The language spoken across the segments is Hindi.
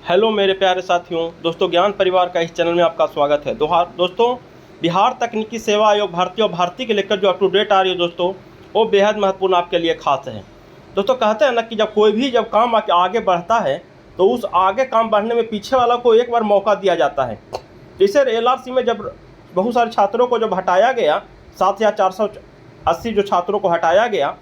हेलो मेरे प्यारे साथियों, दोस्तों ज्ञान परिवार का इस चैनल में आपका स्वागत है। दोस्तों बिहार तकनीकी सेवा आयोग भारती के लेकर जो अप टू डेट आ रही है दोस्तों, वो बेहद महत्वपूर्ण आपके लिए खास है। दोस्तों कहते हैं ना कि जब कोई भी काम आगे बढ़ता है तो उस आगे काम बढ़ने में पीछे वाला को एक बार मौका दिया जाता है। जैसे LRC में जब बहुत सारे छात्रों को जब हटाया गया, 7,480 जो छात्रों को हटाया गया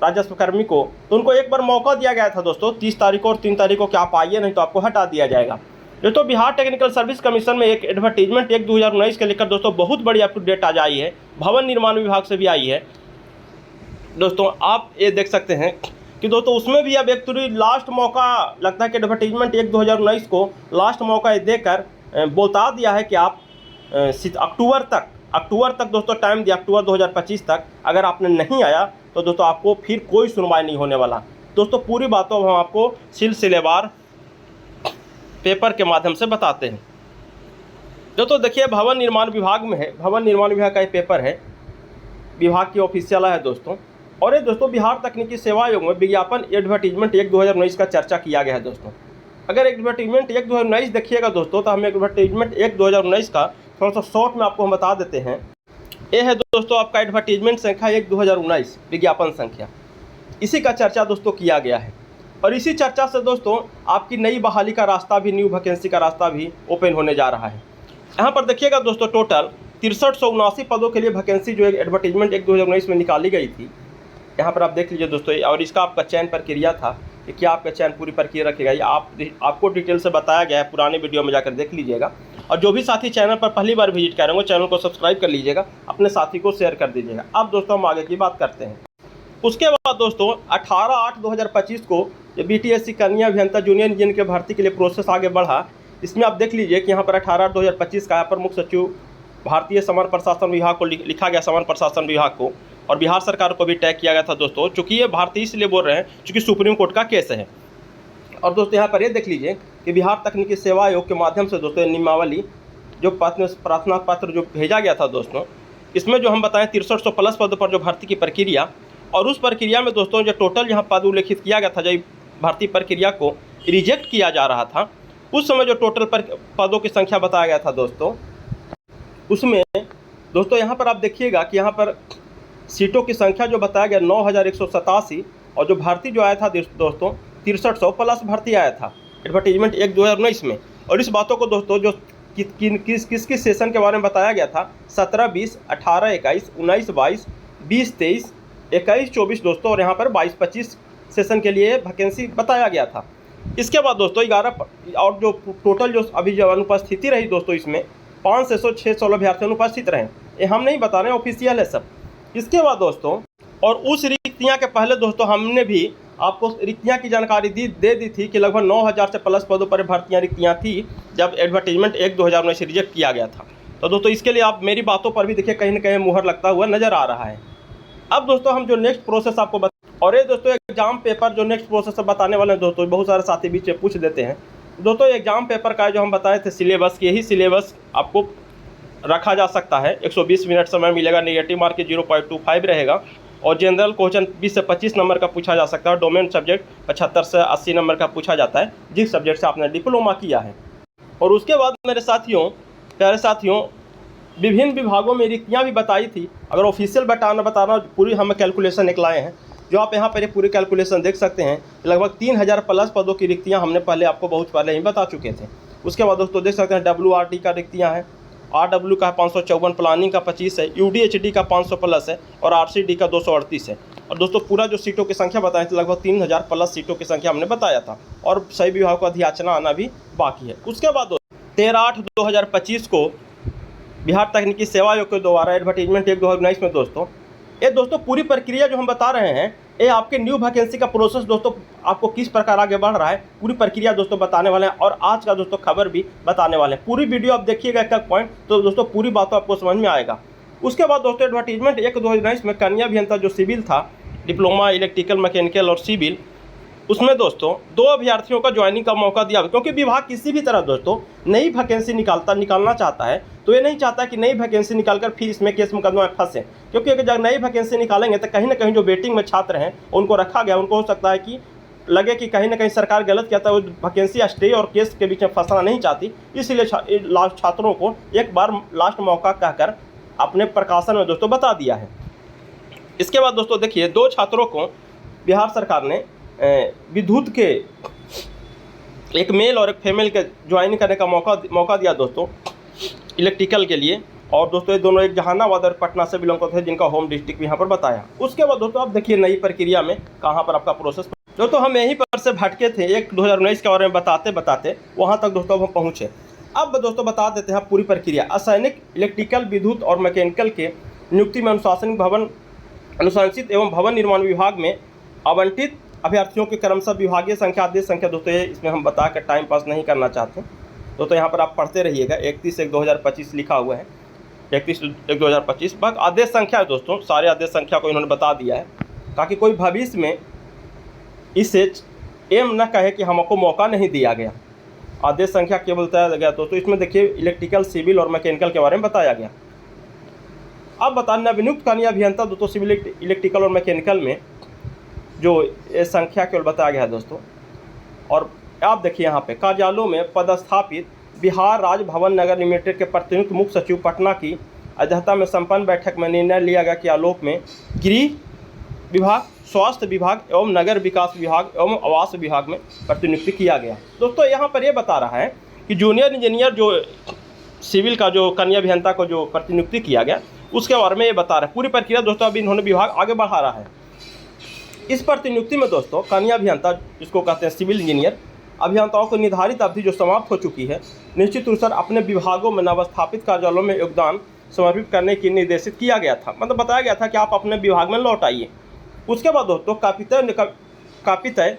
राजस्व कर्मी को, तो उनको एक बार मौका दिया गया था दोस्तों, 30 तारीख को और 3 तारीख को कि आप आइए, नहीं तो आपको हटा दिया जाएगा। दोस्तों बिहार टेक्निकल सर्विस कमीशन में एक एडवर्टीजमेंट 1/2019 के लेकर दोस्तों बहुत बड़ी अप टू डेट आज आई है, भवन निर्माण विभाग से भी आई है। दोस्तों आप ये देख सकते हैं कि दोस्तों उसमें भी अब एक थोड़ी लास्ट मौका लगता है कि एडवर्टीजमेंट 1/2019 को लास्ट मौका देकर बता दिया है कि आप अक्टूबर तक दोस्तों टाइम दिया, अक्टूबर 2025 तक। अगर आपने नहीं आया तो दोस्तों आपको फिर कोई सुनवाई नहीं होने वाला। दोस्तों पूरी बातों हम आपको सिलसिलेवार पेपर के माध्यम से बताते हैं। दोस्तों देखिए, भवन निर्माण विभाग में है, भवन निर्माण विभाग का ये पेपर है, विभाग की ऑफिशियल है दोस्तों। और ये दोस्तों बिहार तकनीकी सेवा आयोग में विज्ञापन एडवर्टीजमेंट 1/2019 का चर्चा किया गया है दोस्तों। अगर एडवर्टीजमेंट 1/2019 देखिएगा दोस्तों, तो हम एडवर्टीजमेंट 1/2019 का थोड़ा सा शॉर्ट में आपको हम बता देते हैं। ये है दोस्तों आपका एडवर्टीजमेंट संख्या 1/2019 विज्ञापन संख्या, इसी का चर्चा दोस्तों किया गया है। और इसी चर्चा से दोस्तों आपकी नई बहाली का रास्ता भी, न्यू वैकेंसी का रास्ता भी ओपन होने जा रहा है। यहाँ पर देखिएगा दोस्तों, टोटल 6379 पदों के लिए वैकेंसी जो एडवर्टीजमेंट 1/2019 में निकाली गई थी, यहाँ पर आप देख लीजिए दोस्तों। और इसका आपका चयन प्रक्रिया था कि क्या आपका चयन पूरी प्रक्रिया रखेगा, ये आपको डिटेल से बताया गया है, पुराने वीडियो में जाकर देख लीजिएगा। और जो भी साथी चैनल पर पहली बार विजिट कर रहे होंगे, चैनल को सब्सक्राइब कर लीजिएगा, अपने साथी को शेयर कर दीजिएगा। अब दोस्तों हम आगे की बात करते हैं। उसके बाद दोस्तों 18/8/2025 को जो BTSC कन्या अभियंता जूनियर इंजीनियर के भर्ती के लिए प्रोसेस आगे बढ़ा। इसमें आप देख लीजिए कि यहाँ पर 18/8/2025 का अपर मुख्य सचिव भारतीय समर प्रशासन विभाग को लिखा गया, समर प्रशासन विभाग को, और बिहार सरकार को भी टैग किया गया था दोस्तों। चूँकि ये भारतीय इसलिए बोल रहे हैं चूँकि सुप्रीम कोर्ट का केस है। और दोस्तों यहाँ पर ये देख लीजिए कि बिहार तकनीकी सेवा आयोग के माध्यम से दोस्तों नियमावली जो प्रार्थना पत्र जो भेजा गया था दोस्तों, इसमें जो हम बताएं 6300 प्लस पद पर जो भर्ती की प्रक्रिया, और उस प्रक्रिया में दोस्तों जो टोटल यहाँ पद उल्लेखित किया गया था, जब भर्ती प्रक्रिया को रिजेक्ट किया जा रहा था, उस समय जो टोटल पदों की संख्या बताया गया था दोस्तों, उसमें दोस्तों यहाँ पर आप देखिएगा कि यहाँ पर सीटों की संख्या जो बताया गया 9187, और जो भर्ती जो आया था दोस्तों 6300 प्लस भर्ती आया था एडवर्टीजमेंट 1/2019 में। और इस बातों को दोस्तों जो किस सेशन के बारे में बताया गया था, 17-20, 18-21, 19-22, 20-23, 21-24 दोस्तों, और यहाँ पर 22-25 सेशन के लिए वैकेंसी बताया गया था। इसके बाद दोस्तों 11 और जो टोटल जो अभी जो अनुपस्थिति रही दोस्तों, इसमें 516 अभ्यर्थी अनुपस्थित रहे। ये हम नहीं बता रहे, ऑफिशियल है सब। इसके बाद दोस्तों, और उस रिक्तियाँ के पहले दोस्तों हमने भी आपको रिक्तियाँ की जानकारी दे दी थी कि लगभग 9000 से प्लस पदों पर भर्तियाँ रिक्तियाँ थी जब एडवर्टीजमेंट 1/2019 से रिजेक्ट किया गया था। तो दोस्तों इसके लिए आप मेरी बातों पर भी देखिए कहीं ना कहीं मुहर लगता हुआ नज़र आ रहा है। अब दोस्तों हम जो नेक्स्ट प्रोसेस आपको और ये दोस्तों एग्जाम पेपर जो नेक्स्ट प्रोसेस बताने वाले हैं दोस्तों, बहुत सारे साथी बीच में पूछ देते हैं दोस्तों, एग्जाम पेपर का जो हम बताए थे सिलेबस, यही सिलेबस आपको रखा जा सकता है। 120 मिनट समय मिलेगा, नेगेटिव मार्क 0.25 रहेगा, और जनरल क्वेश्चन 20 से 25 नंबर का पूछा जा सकता है। डोमेन सब्जेक्ट 75 से 80 नंबर का पूछा जाता है, जिस सब्जेक्ट से आपने डिप्लोमा किया है। और उसके बाद मेरे साथियों, प्यारे साथियों, विभिन्न विभागों में रिक्तियाँ भी बताई थी। अगर ऑफिशियल बताना पूरी हम कैलकुलेशन एक लाए हैं, जो आप यहाँ पर पूरी कैलकुलेशन देख सकते हैं। लगभग 3000 प्लस पदों की रिक्तियाँ हमने पहले आपको बहुत पहले ही बता चुके थे। उसके बाद दोस्तों देख सकते हैं WRT का रिक्तियाँ हैं, RW का 554, प्लानिंग का 25 है, UDHD का 500 प्लस है, और RCD का 238 है। और दोस्तों पूरा जो सीटों की संख्या बताई थी, लगभग 3000 प्लस सीटों की संख्या हमने बताया था, और सही विभागों का अधियाचना आना भी बाकी है। उसके बाद 13/8/2025 को बिहार तकनीकी सेवा आयोग के द्वारा एडवर्टीजमेंट 1/2019 में दोस्तों, ये दोस्तों पूरी प्रक्रिया जो हम बता रहे हैं, ये आपके न्यू वैकेंसी का प्रोसेस दोस्तों आपको किस प्रकार आगे बढ़ रहा है, पूरी प्रक्रिया दोस्तों बताने वाले हैं, और आज का दोस्तों खबर भी बताने वाले हैं। पूरी वीडियो आप देखिएगा एक पॉइंट, तो दोस्तों पूरी बातों आपको समझ में आएगा। उसके बाद दोस्तों एडवर्टीजमेंट 1/2019 में कन्या अभियंता जो सिविल था, डिप्लोमा इलेक्ट्रिकल मैकेनिकल और सिविल, उसमें दोस्तों 2 अभ्यर्थियों का ज्वाइनिंग का मौका दिया। क्योंकि विभाग किसी भी तरह दोस्तों नई वैकेंसी निकालना चाहता है, तो ये नहीं चाहता कि नई वैकेंसी निकालकर फिर इसमें केस मुकदमा में फंसे। क्योंकि अगर जब नई वैकेंसी निकालेंगे तो कहीं ना कहीं जो वेटिंग में छात्र हैं उनको रखा गया, उनको हो सकता है कि लगे कि कहीं ना कहीं सरकार गलत किया था, वो वैकेंसी स्टे और केस के बीच में फंसना नहीं चाहती, इसलिए छात्रों को एक बार लास्ट मौका कहकर अपने प्रकाशन में दोस्तों बता दिया है। इसके बाद दोस्तों देखिए, 2 छात्रों को बिहार सरकार ने विद्युत के एक मेल और एक फीमेल के ज्वाइन करने का मौका दिया दोस्तों, इलेक्ट्रिकल के लिए। और दोस्तों ये दोनों एक जहानाबाद और पटना से बिलोंग करते थे, जिनका होम डिस्ट्रिक्ट भी यहाँ पर बताया। उसके बाद दोस्तों आप देखिए नई प्रक्रिया में कहाँ पर आपका प्रोसेस। दोस्तों हम यहीं पर से भटके थे, 2019 के बारे में बताते बताते वहाँ तक दोस्तों हम पहुँचे। अब दोस्तों बता देते हैं पूरी प्रक्रिया। असैनिक, इलेक्ट्रिकल, विद्युत और मैकेनिकल के नियुक्ति में अनुशंसित एवं भवन निर्माण विभाग में आवंटित अभ्यर्थियों के क्रमशः विभागीय संख्या, आदेश संख्या दोस्तों ये इसमें हम बता कर टाइम पास नहीं करना चाहते दोस्तों, यहाँ पर आप पढ़ते रहिएगा। 31/1/2025 लिखा हुआ है, 31/1/2025। बस आदेश संख्या है दोस्तों, सारे आदेश संख्या को इन्होंने बता दिया है ताकि कोई भविष्य में इसे एम न कहे कि हमको मौका नहीं दिया गया। आदेश संख्या केवल बताया गया दोस्तों। इसमें देखिए इलेक्ट्रिकल, सिविल और मैकेनिकल के बारे में बताया गया। अब बताना नवनियुक्त कनीय अभियंता दोस्तों सिविल, इलेक्ट्रिकल और मैकेनिकल में जो ये संख्या केवल बताया गया है दोस्तों। और आप देखिए यहाँ पे कार्यालयों में पदस्थापित बिहार राज्य भवन नगर लिमिटेड के प्रतिनियुक्त मुख्य सचिव पटना की अध्यक्षता में संपन्न बैठक में निर्णय लिया गया कि आलोक में गृह विभाग, स्वास्थ्य विभाग एवं नगर विकास विभाग एवं आवास विभाग में प्रतिनियुक्ति किया गया। दोस्तों यहाँ पर ये बता रहा है कि जूनियर इंजीनियर जो सिविल का जो कनीय अभियंता को जो प्रतिनियुक्ति किया गया उसके बारे में ये बता रहा है। पूरी प्रक्रिया दोस्तों अभी इन्होंने विभाग आगे बढ़ा रहा है। इस प्रतिनियुक्ति में दोस्तों कनीय अभियंता जिसको कहते हैं सिविल इंजीनियर अभियंताओं को निर्धारित अवधि जो समाप्त हो चुकी है निश्चित रूप से अपने विभागों में नवस्थापित कार्यालयों में योगदान समर्पित करने की निर्देशित किया गया था। मतलब बताया गया था कि आप अपने विभाग में लौट आइए। उसके बाद दोस्तों कापितय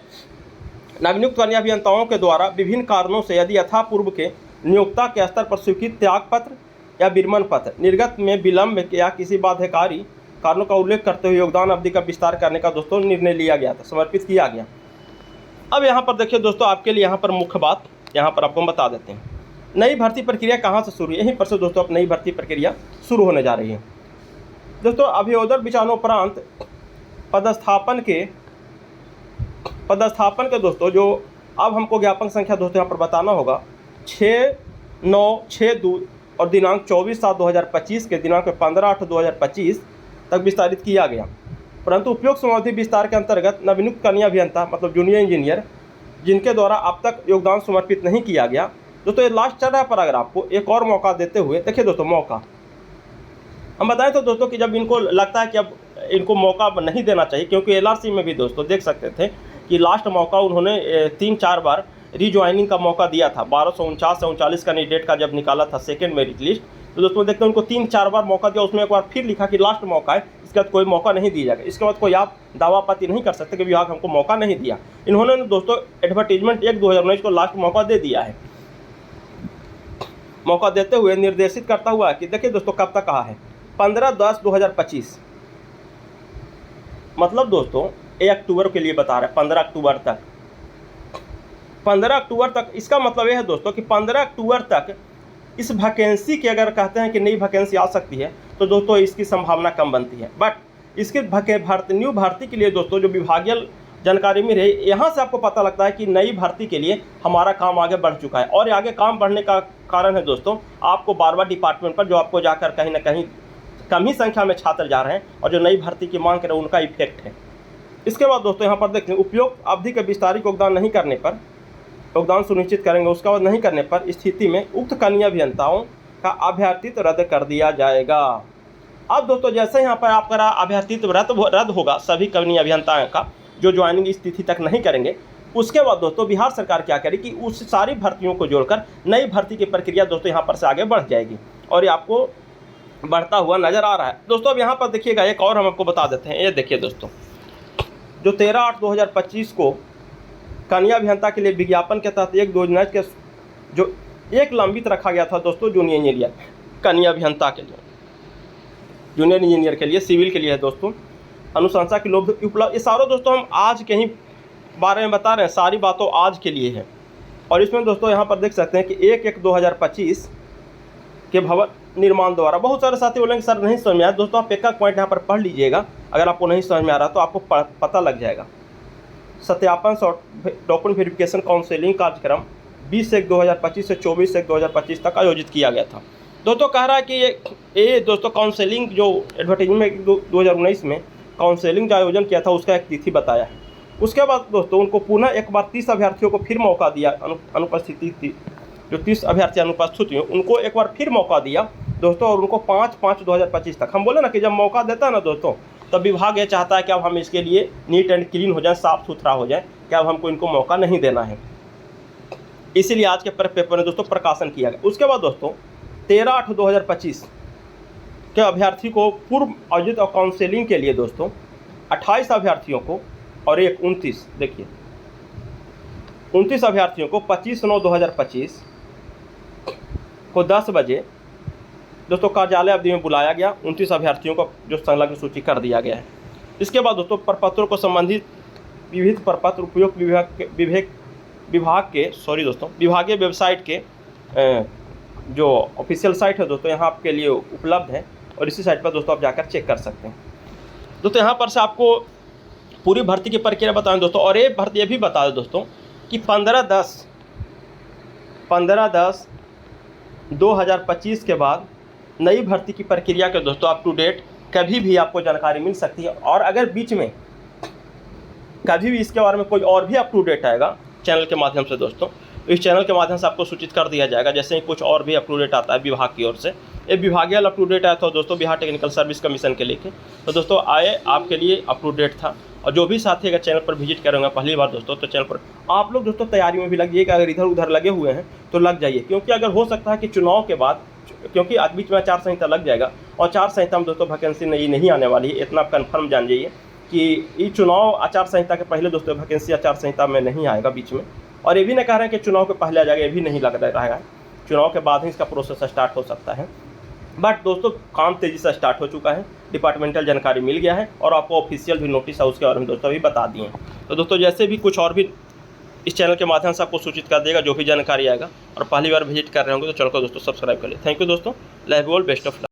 नवनियुक्त कनीय अभियंताओं के द्वारा विभिन्न कारणों से यदि यथापूर्व के नियोक्ता के स्तर पर स्वीकृत त्याग पत्र या विरमण पत्र निर्गत में विलंब या किसी बाध्यकारी कारणों का उल्लेख करते हुए योगदान अवधि का विस्तार करने का दोस्तों निर्णय लिया गया था, समर्पित किया गया। अब यहाँ पर देखिए दोस्तों आपके लिए यहाँ पर मुख्य बात यहाँ पर आपको बता देते हैं। नई भर्ती प्रक्रिया कहाँ से शुरू, यहीं पर से दोस्तों अब नई भर्ती प्रक्रिया शुरू होने जा रही है। दोस्तों अभियोजन विचारोपरांत पदस्थापन के दोस्तों जो अब हमको ज्ञापन संख्या दोस्तों यहाँ पर बताना होगा 6/9/62 और दिनांक 24/7/2025 के दिनांक 15/8/2025 तक विस्तारित किया गया। परंतु उपयुक्त समावधि विस्तार के अंतर्गत नवनियुक्त कनीय अभियंता मतलब जूनियर इंजीनियर जिनके द्वारा अब तक योगदान समर्पित नहीं किया गया दोस्तों, ये लास्ट चल रहा है पैराग्राफ को एक और मौका देते हुए देखिए दोस्तों मौका हम बताएं तो दोस्तों कि जब इनको लगता है कि अब इनको मौका नहीं देना चाहिए, क्योंकि LRC में भी दोस्तों देख सकते थे कि लास्ट मौका उन्होंने 3-4 बार रीज्वाइनिंग का मौका दिया था। 1249 से 39 कैंडिडेट का जब निकाला था सेकेंड मेरिट लिस्ट तो दोस्तों देखते हैं उनको 3-4 बार मौका दिया। उसमें एक बार फिर लिखा कि लास्ट मौका है, इसके बाद कोई मौका नहीं दिया जाएगा। इसके बाद कोई आप दावापाती नहीं कर सकते कि विभाग हमको मौका नहीं दिया। इन्होंने दोस्तों एडवर्टीजमेंट 1/2019 को लास्ट मौका दे दिया है। मौका देते हुए निर्देशित करता हुआ कि देखिए दोस्तों कब तक कहा है 15/10/2025 मतलब दोस्तों 1 अक्टूबर के लिए बता रहे हैं 15 अक्टूबर तक। 15 अक्टूबर तक इसका मतलब यह है दोस्तों कि 15 अक्टूबर तक इस वैकेंसी की अगर कहते हैं कि नई वैकेंसी आ सकती है तो दोस्तों इसकी संभावना कम बनती है। बट इसके न्यू भर्ती के लिए दोस्तों जो विभागीय जानकारी में रही, यहाँ से आपको पता लगता है कि नई भर्ती के लिए हमारा काम आगे बढ़ चुका है। और आगे काम बढ़ने का कारण है दोस्तों आपको बार डिपार्टमेंट पर जो आपको जाकर कहीं ना कहीं कम ही संख्या में छात्र जा रहे हैं और जो नई भर्ती की मांग करें उनका इफेक्ट है। इसके बाद दोस्तों यहाँ पर देखें उपयुक्त अवधि के विस्तारित योगदान नहीं करने पर योगदान सुनिश्चित करेंगे, उसका बाद नहीं करने पर स्थिति में उक्त कनीय अभियंताओं का अभ्यर्थित्व रद्द कर दिया जाएगा। अब दोस्तों जैसे यहाँ पर आपका अभ्यर्थित्व रद्द होगा सभी कनीय अभियंताओं का जो ज्वाइनिंग इस तिथि तक नहीं करेंगे, उसके बाद दोस्तों बिहार सरकार क्या करेगी कि उस सारी भर्तियों को जोड़कर नई भर्ती की प्रक्रिया दोस्तों यहाँ पर से आगे बढ़ जाएगी और ये आपको बढ़ता हुआ नजर आ रहा है। दोस्तों अब यहाँ पर देखिएगा एक और हम आपको बता देते हैं। ये देखिए दोस्तों जो 13/8/2025 को कनीय अभियंता के लिए विज्ञापन के तहत 1/2019 के जो एक लंबित रखा गया था दोस्तों जूनियर इंजीनियर कनीय अभियंता के लिए, जूनियर इंजीनियर के लिए, सिविल के लिए है दोस्तों, अनुशंसा के लोग उपलब्ध। ये सारों दोस्तों हम आज के ही बारे में बता रहे हैं, सारी बातों आज के लिए है। और इसमें दोस्तों यहाँ पर देख सकते हैं कि 1/1/2025 के भवन निर्माण द्वारा बहुत सारे साथी बोलेंगे सर नहीं समझ में आया। दोस्तों आप एक पॉइंट यहाँ पर पढ़ लीजिएगा, अगर आपको नहीं समझ में आ रहा तो आपको पता लग जाएगा। सत्यापन डॉक्यूमेंट वेरिफिकेशन काउंसलिंग कार्यक्रम 20/1/2025 से 24/1/2025 तक आयोजित किया गया था। दोस्तों कह रहा है कि ये दोस्तों काउंसलिंग जो एडवर्टाइजमेंट 2019 में काउंसलिंग जो आयोजन किया था उसका एक तिथि बताया है। उसके बाद दोस्तों उनको पुनः एक बार 30 अभ्यर्थियों को फिर मौका दिया, अनुपस्थिति थी जो 30 अभ्यर्थी अनुपस्थित हुए उनको एक बार फिर मौका दिया दोस्तों, और उनको 5/5/2025 तक। हम बोले ना कि जब मौका देता है ना दोस्तों, तब विभाग ये चाहता है कि अब हम इसके लिए नीट एंड क्लीन हो जाए, साफ़ सुथरा हो जाए, कि अब हमको इनको मौका नहीं देना है। इसीलिए आज के पेपर में दोस्तों प्रकाशन किया गया। उसके बाद दोस्तों 13/8/2025 के अभ्यर्थी को पूर्व आयोजित और काउंसलिंग के लिए दोस्तों 28 अभ्यर्थियों को और एक 29, देखिए 29 अभ्यर्थियों को 25/9/2025 को 10 बजे दोस्तों कार्यालय अवधि में बुलाया गया। 29 अभ्यर्थियों को जो संलग्न सूची कर दिया गया है। इसके बाद दोस्तों प्रपत्रों को संबंधित विविध प्रपत्र उपयुक्त विभागीय वेबसाइट के जो ऑफिशियल साइट है दोस्तों यहाँ आपके लिए उपलब्ध है, और इसी साइट पर दोस्तों आप जाकर चेक कर सकते हैं। दोस्तों यहाँ पर से आपको पूरी भर्ती की प्रक्रिया बताएं दोस्तों, और ये भी बता दें दोस्तों कि 15/10/2025 के बाद नई भर्ती की प्रक्रिया के दोस्तों अप टू डेट कभी भी आपको जानकारी मिल सकती है। और अगर बीच में कभी भी इसके बारे में कोई और भी अप टू डेट आएगा चैनल के माध्यम से दोस्तों, इस चैनल के माध्यम से आपको सूचित कर दिया जाएगा। जैसे ही कुछ और भी अप टू डेट आता है विभाग की ओर से, ये विभागीय अप टू डेट आया था दोस्तों बिहार टेक्निकल सर्विस कमीशन के लेके, तो दोस्तों आए आपके लिए अप टू डेट था। और जो भी साथी अगर चैनल पर विजिट करेंगे पहली बार दोस्तों, तो चैनल पर आप लोग दोस्तों तैयारी में भी लगिए कि अगर इधर उधर लगे हुए हैं तो लग जाइए, क्योंकि अगर हो सकता है कि चुनाव के बाद, क्योंकि आज बीच में आचार संहिता लग जाएगा, और आचार संहिता में दोस्तों वैकेंसी नहीं आने वाली है, इतना आप कन्फर्म जान जाइए कि ये चुनाव आचार संहिता के पहले दोस्तों वैकेंसी आचार संहिता में नहीं आएगा बीच में। और ये भी नहीं कह रहे हैं कि चुनाव के पहले आ जाएगा, ये भी नहीं लग रहा है, चुनाव के बाद ही इसका प्रोसेस स्टार्ट हो सकता है। बट दोस्तों काम तेज़ी से स्टार्ट हो चुका है, डिपार्टमेंटल जानकारी मिल गया है, और आपको ऑफिशियल भी नोटिस है उसके बारे में दोस्तों अभी बता दिए हैं। तो दोस्तों जैसे भी कुछ और भी इस चैनल के माध्यम से आपको सूचित कर देगा जो भी जानकारी आएगा, और पहली बार विजिट कर रहे होंगे तो चैनल को दोस्तों सब्सक्राइब कर ले। थैंक यू दोस्तों, love you all, best of luck.